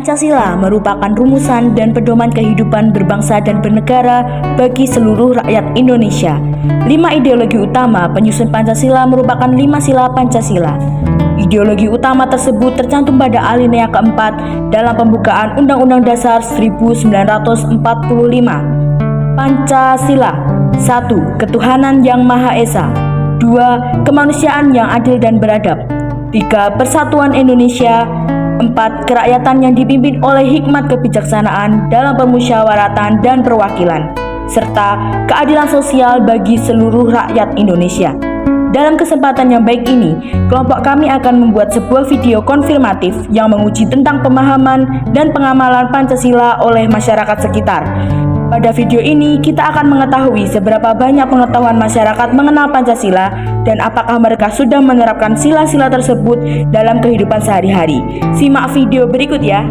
Pancasila merupakan rumusan dan pedoman kehidupan berbangsa dan bernegara bagi seluruh rakyat Indonesia. 5 ideologi utama penyusun Pancasila merupakan 5 sila Pancasila. Ideologi utama tersebut tercantum pada alinea keempat dalam pembukaan Undang-Undang Dasar 1945. Pancasila: 1. Ketuhanan yang Maha Esa. 2. Kemanusiaan yang adil dan beradab. 3. Persatuan Indonesia. 4. Kerakyatan yang dipimpin oleh hikmat kebijaksanaan dalam permusyawaratan dan perwakilan, serta keadilan sosial bagi seluruh rakyat Indonesia. Dalam kesempatan yang baik ini, kelompok kami akan membuat sebuah video konfirmatif yang menguji tentang pemahaman dan pengamalan Pancasila oleh masyarakat sekitar. Pada video ini, kita akan mengetahui seberapa banyak pengetahuan masyarakat mengenal Pancasila dan apakah mereka sudah menerapkan sila-sila tersebut dalam kehidupan sehari-hari. Simak video berikut ya.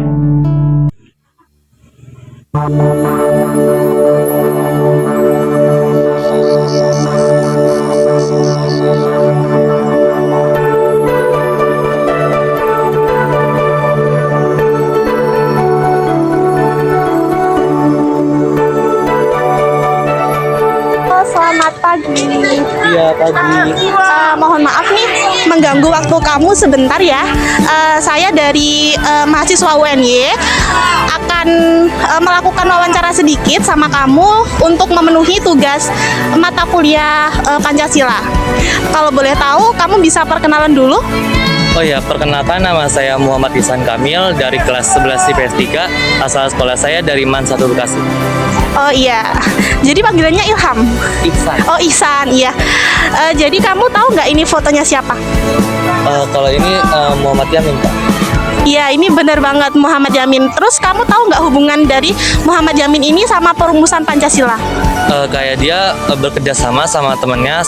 Selamat pagi. Iya, pagi. Mohon maaf nih mengganggu waktu kamu sebentar ya. Saya dari mahasiswa UNY akan melakukan wawancara sedikit sama kamu untuk memenuhi tugas mata kuliah Pancasila. Kalau boleh tahu, kamu bisa perkenalan dulu? Oh ya, perkenalkan, nama saya Muhammad Ihsan Kamil dari kelas 11 IPS 3. Asal sekolah saya dari MAN 1 Bekasi. Oh iya, jadi panggilannya Ilham. Ihsan. Oh Ihsan, iya. Jadi kamu tahu nggak ini fotonya siapa? Kalau ini Muhammad Yamin, Pak. Iya, ini benar banget Muhammad Yamin. Terus kamu tahu nggak hubungan dari Muhammad Yamin ini sama perumusan Pancasila? Kayak dia bekerja sama temannya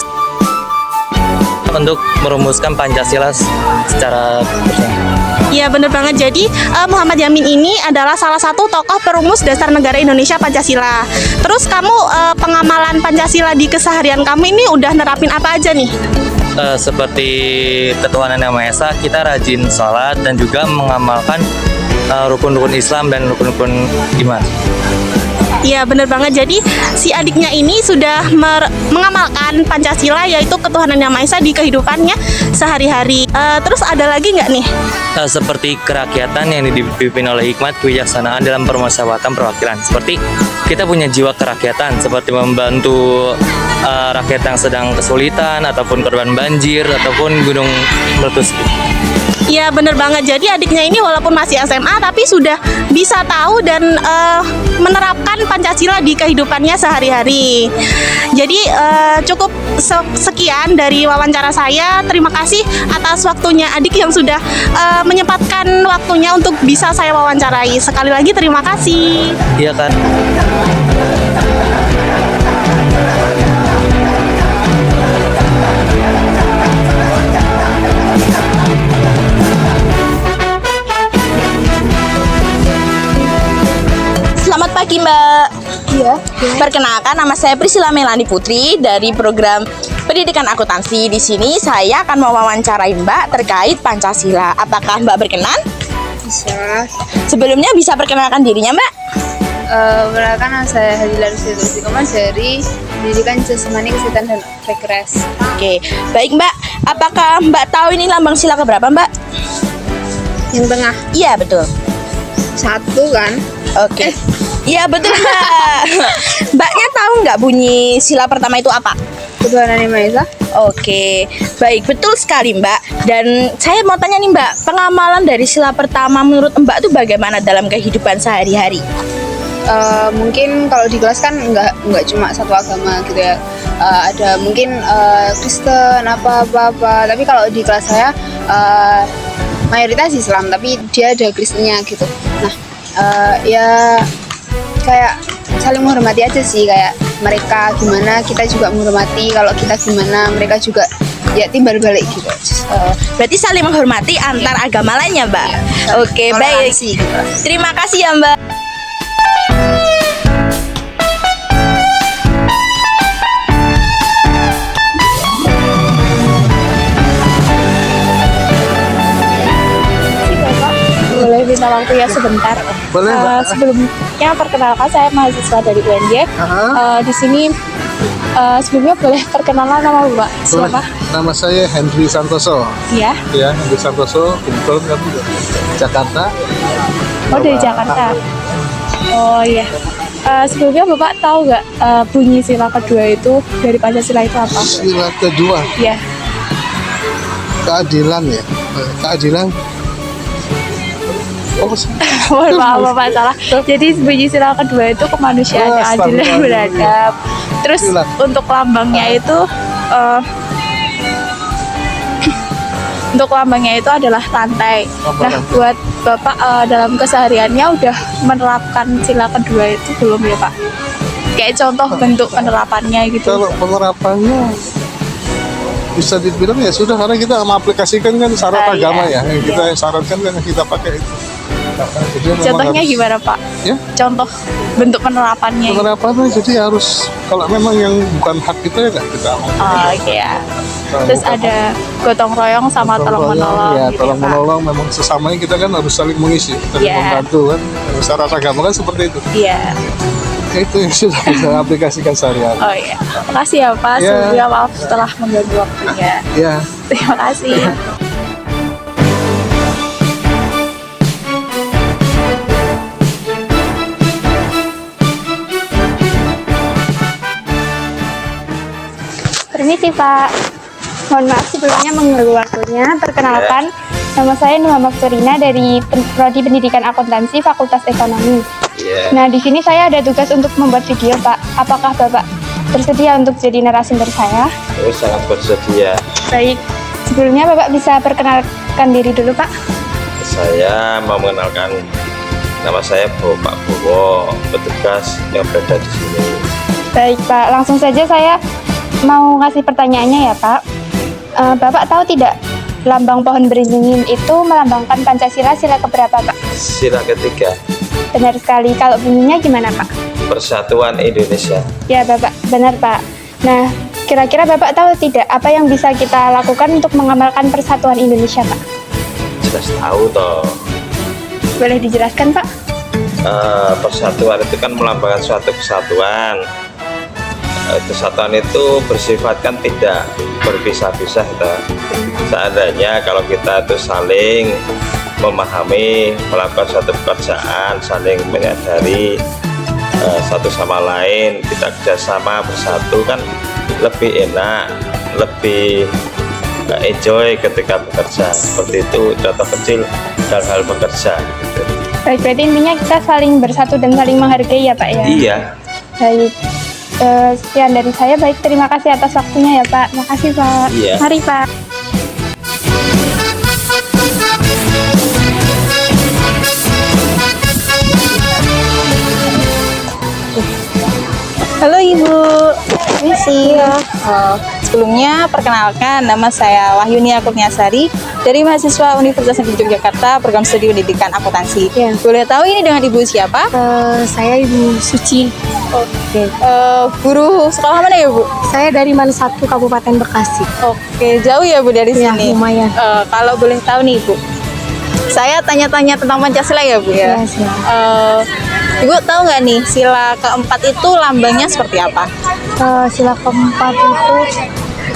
untuk merumuskan Pancasila secara bersama. Iya benar banget. Jadi Muhammad Yamin ini adalah salah satu tokoh perumus dasar negara Indonesia Pancasila. Terus kamu pengamalan Pancasila di keseharian kamu ini udah nerapin apa aja nih? Seperti ketuhanan yang Maha Esa, kita rajin sholat dan juga mengamalkan rukun-rukun Islam dan rukun-rukun iman. Iya benar banget. Jadi si adiknya ini sudah mengamalkan Pancasila, yaitu ketuhanan yang Maha Esa di kehidupannya sehari-hari. Terus ada lagi nggak nih? Seperti kerakyatan yang dipimpin oleh hikmat kebijaksanaan dalam permusyawaratan perwakilan. Seperti kita punya jiwa kerakyatan, seperti membantu rakyat yang sedang kesulitan ataupun korban banjir ataupun gunung meletus. Iya bener banget. Jadi adiknya ini walaupun masih SMA tapi sudah bisa tahu dan menerapkan Pancasila di kehidupannya sehari-hari. Jadi cukup sekian dari wawancara saya. Terima kasih atas waktunya adik yang sudah menyempatkan waktunya untuk bisa saya wawancarai. Sekali lagi terima kasih. Iya kan. Selamat pagi Mbak. Iya. Perkenalkan, nama saya Priscilla Melani Putri dari program Pendidikan Akuntansi. Di sini saya akan mewawancarai Mbak terkait Pancasila. Apakah Mbak berkenan? Bisa. Sebelumnya bisa perkenalkan dirinya Mbak? Perkenalkan, nama saya Hadila Rusdi Koman dari Pendidikan Jasmani, Kesehatan dan Rekreasi. Oke, baik Mbak. Apakah Mbak tahu ini lambang sila keberapa Mbak? Yang tengah Iya betul. 1 kan? Oke. Iya betul Mbak. Mbaknya tahu nggak bunyi sila pertama itu apa? Ketuhanan yang Maha Esa. Oke, baik, betul sekali Mbak. Dan saya mau tanya nih Mbak, pengamalan dari sila pertama menurut Mbak itu bagaimana dalam kehidupan sehari-hari? Mungkin kalau di kelas kan nggak cuma satu agama gitu ya. Ada mungkin Kristen apa. Tapi kalau di kelas saya mayoritas Islam, tapi dia ada Kristennya gitu. Nah, ya kayak saling menghormati aja sih, kayak mereka gimana kita juga menghormati, kalau kita gimana mereka juga ya timbal balik gitu. Berarti saling menghormati antar agama lainnya Mbak. Oke, baik. Gitu. Terima kasih ya Mbak. Boleh minta sisa waktu ya sebentar. Boleh, Mbak. Sebelumnya perkenalkan saya mahasiswa dari UNJ. Di sini sebelumnya boleh perkenalan nama Bapak siapa? Nama saya Henry Santoso. Iya. Ya, Henry Santoso. Kebetulan kami dari Jakarta. Oh dari Jakarta. Oh iya. Sebelumnya Bapak tahu nggak bunyi sila kedua itu dari Pancasila itu apa? Sila kedua, Iya. keadilan ya. Keadilan. Oh, Mohon maaf Bapak salah. Jadi bunyi sila kedua itu kemanusiaan yang adil dan beradab. Terus untuk lambangnya itu adalah lantai. Nah, buat Bapak dalam kesehariannya udah menerapkan sila kedua itu belum ya Pak? Kayak contoh bentuk penerapannya gitu. kalau penerapannya bisa dibilang ya sudah, karena kita mengaplikasikan kan syarat agama ya. Yang kita syaratkan kan yang kita pakai itu. Jadi memang Contohnya harus- gimana Pak? Ya, Contoh bentuk penerapannya. penerapannya jadi harus, kalau memang yang bukan hak kita ya nggak kita mau. Oh iya. Terus ada gotong royong sama tolong menolong. Ya, gitu tolong Pak. menolong, memang sesamanya kita kan harus saling mengisi, saling Iya. membantu kan. Syarat agama kan seperti itu. Iya. Itu yang sudah kita aplikasikan sehari-hari. Oh iya. Makasih ya Pak. Ya. Sebelumnya maaf setelah mengganggu waktunya. Ya. Terima kasih. Permisi Pak. Mohon maaf sebelumnya mengganggu waktunya. Perkenalkan, nama saya Muhammad Surina dari Prodi Pendidikan Akuntansi Fakultas Ekonomi. Nah, di sini saya ada tugas untuk membuat video, Pak. Apakah Bapak bersedia untuk jadi narasumber saya? Oh, sangat bersedia. Baik. Sebelumnya Bapak bisa perkenalkan diri dulu, Pak. Saya mau mengenalkan, nama saya Pak Bowo, petugas yang berada di sini. Baik, Pak. Langsung saja saya mau ngasih pertanyaannya ya, Pak. Bapak tahu tidak lambang pohon beringin itu melambangkan Pancasila sila keberapa, Pak? Sila ketiga, Benar sekali. Kalau bunyinya gimana, Pak? Persatuan Indonesia. Ya, Bapak. Benar, Pak. Nah, kira-kira Bapak tahu tidak apa yang bisa kita lakukan untuk mengamalkan persatuan Indonesia, Pak? Jelas tahu toh. Boleh dijelaskan, Pak? Persatuan itu kan melambangkan suatu kesatuan. Kesatuan itu bersifat kan tidak berpisah-pisah toh. Seandainya kalau kita itu saling memahami, melakukan suatu pekerjaan, saling menyadari satu sama lain, kita kerjasama bersatu kan lebih enak, lebih enjoy ketika bekerja. Seperti itu contoh kecil dalam hal bekerja gitu. Baik, berarti intinya kita saling bersatu dan saling menghargai ya, Pak ya? Iya. Baik. Sekian dari saya. Baik, terima kasih atas waktunya ya, Pak. Makasih, Pak. Iya. Mari, Pak. Halo Ibu, misi. Sebelumnya perkenalkan, nama saya Wahyuni Kurniasari dari mahasiswa Universitas Negeri Yogyakarta, program studi pendidikan akuntansi. Ya. Boleh tahu ini dengan Ibu siapa? Saya Ibu Suci. Oke. Guru sekolah mana ya Bu? Saya dari Man 1 Kabupaten Bekasi. Oke, jauh ya Bu dari Ya, sini. lumayan. Kalau boleh tahu nih Bu, saya tanya-tanya tentang Pancasila ya Bu ya. Ya, silakan. Ibu tahu nggak nih sila keempat itu lambangnya seperti apa? Sila keempat itu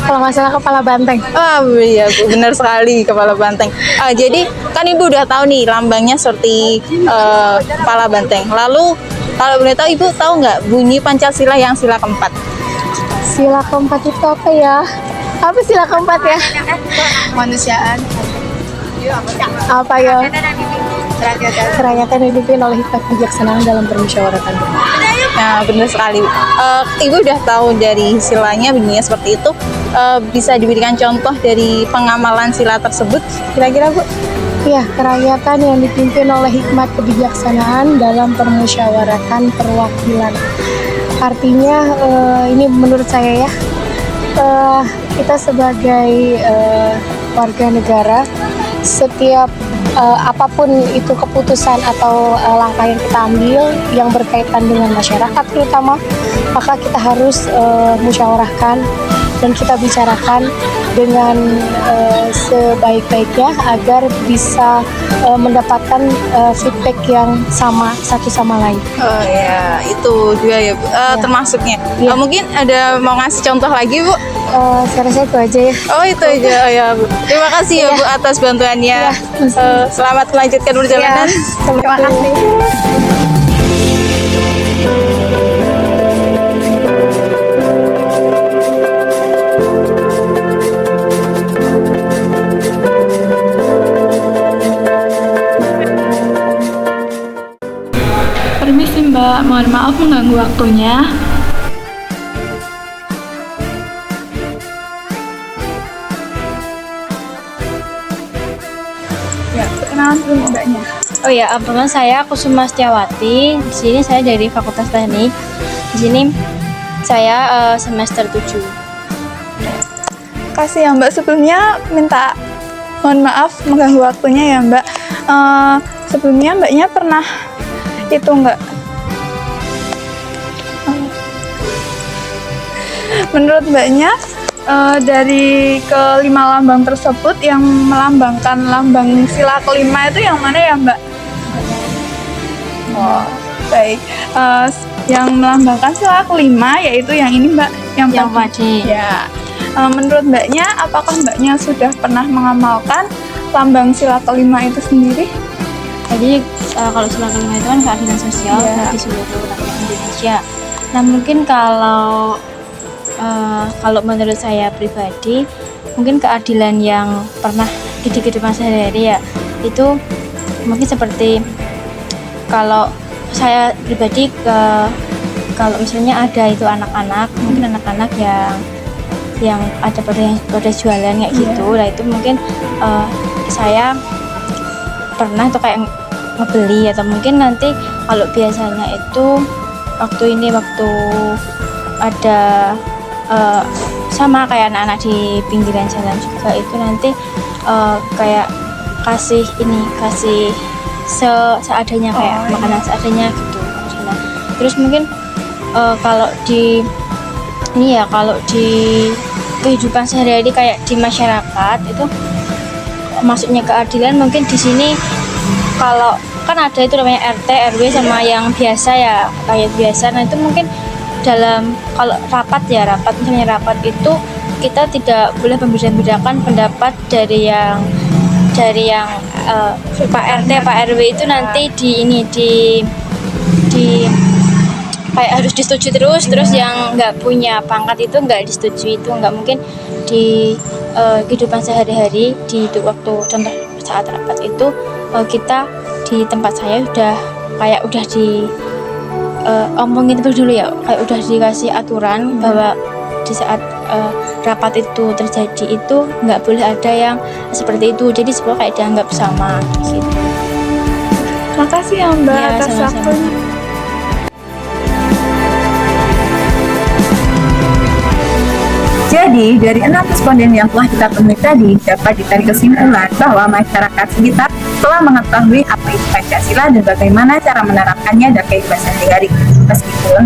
kalau nggak salah kepala banteng. Ah iya Bu, benar sekali kepala banteng. Jadi kan Ibu udah tahu nih lambangnya seperti kepala banteng. Lalu kalau boleh tahu Ibu tahu nggak bunyi Pancasila yang sila keempat? Sila keempat itu apa ya? Apa sila keempat ya? Kemanusiaan. Apa ya? Kerakyatan dipimpin oleh hikmat kebijaksanaan dalam permusyawaratan. Nah benar sekali. Ibu udah tahu dari silanya bunyinya seperti itu. Bisa diberikan contoh dari pengamalan sila tersebut kira-kira Bu? Ya, kerakyatan yang dipimpin oleh hikmat kebijaksanaan dalam permusyawaratan perwakilan. Artinya ini menurut saya ya, kita sebagai warga negara, setiap apapun itu keputusan atau langkah yang kita ambil yang berkaitan dengan masyarakat terutama, maka kita harus musyawarahkan dan kita bicarakan dengan sebaik-baiknya agar bisa mendapatkan feedback yang sama satu sama lain. Oh ya, itu juga ya Bu, termasuknya. Iya. Mungkin ada mau ngasih contoh lagi Bu? Saya rasa itu aja ya. Oh itu aja ya Bu. Terima kasih ya Bu atas bantuannya. Selamat melanjutkan perjalanan. Terima kasih. Permisi Mbak, mohon maaf mengganggu waktunya. Ya, perkenalan dulu Mbaknya. Oh ya, perkenalkan saya Kusuma Setiawati. Di sini saya dari Fakultas Teknik. Di sini saya semester 7. Kasih ya Mbak, sebelumnya minta mohon maaf mengganggu waktunya ya Mbak. Sebelumnya Mbaknya pernah itu enggak? Menurut Mbaknya dari kelima lambang tersebut yang melambangkan lambang sila kelima itu yang mana ya Mbak? Oh, baik. Yang melambangkan sila kelima yaitu yang ini Mbak, yang padi. Ya. Menurut Mbaknya, apakah Mbaknya sudah pernah mengamalkan lambang sila kelima itu sendiri? Jadi kalau sila kelima itu kan keadilan sosial di seluruh rakyat Indonesia. Nah mungkin kalau menurut saya pribadi, mungkin keadilan yang pernah di kehidupan sehari-hari ya itu mungkin seperti kalau saya pribadi kalau misalnya ada itu anak-anak, mungkin anak-anak yang ada pada jualan kayak gitu, lah itu mungkin saya pernah tuh kayak ngebeli, atau mungkin nanti kalau biasanya itu waktu ada sama kayak anak-anak di pinggiran jalan juga itu nanti kayak kasih seadanya kayak makanan seadanya gitu. Nah, terus mungkin kalau di kehidupan sehari-hari kayak di masyarakat itu masuknya keadilan mungkin di sini kalau kan ada itu namanya RT, RW sama yang biasa ya kayak biasa. Nah itu mungkin dalam kalau rapat misalnya rapat itu kita tidak boleh membeda-bedakan pendapat dari yang Pak RT, Pak RW itu nanti di kayak harus disetujui terus yang nggak punya pangkat itu nggak disetujui, itu nggak mungkin di kehidupan sehari-hari di waktu contoh saat rapat itu kita di tempat saya udah omongin terus dulu ya, kayak udah dikasih aturan bahwa di saat rapat itu terjadi itu nggak boleh ada yang seperti itu, jadi semua kayak dianggap sama gitu. Makasih ya Mbak atas waktunya. Jadi, dari 6 responden yang telah kita temui tadi, dapat ditarik kesimpulan bahwa masyarakat sekitar telah mengetahui apa itu Pancasila dan bagaimana cara menerapkannya dalam kehidupan sehari-hari. Meskipun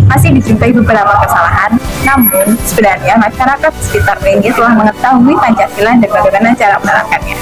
masih dijumpai beberapa kesalahan, namun sebenarnya masyarakat sekitar ini telah mengetahui Pancasila dan bagaimana cara menerapkannya.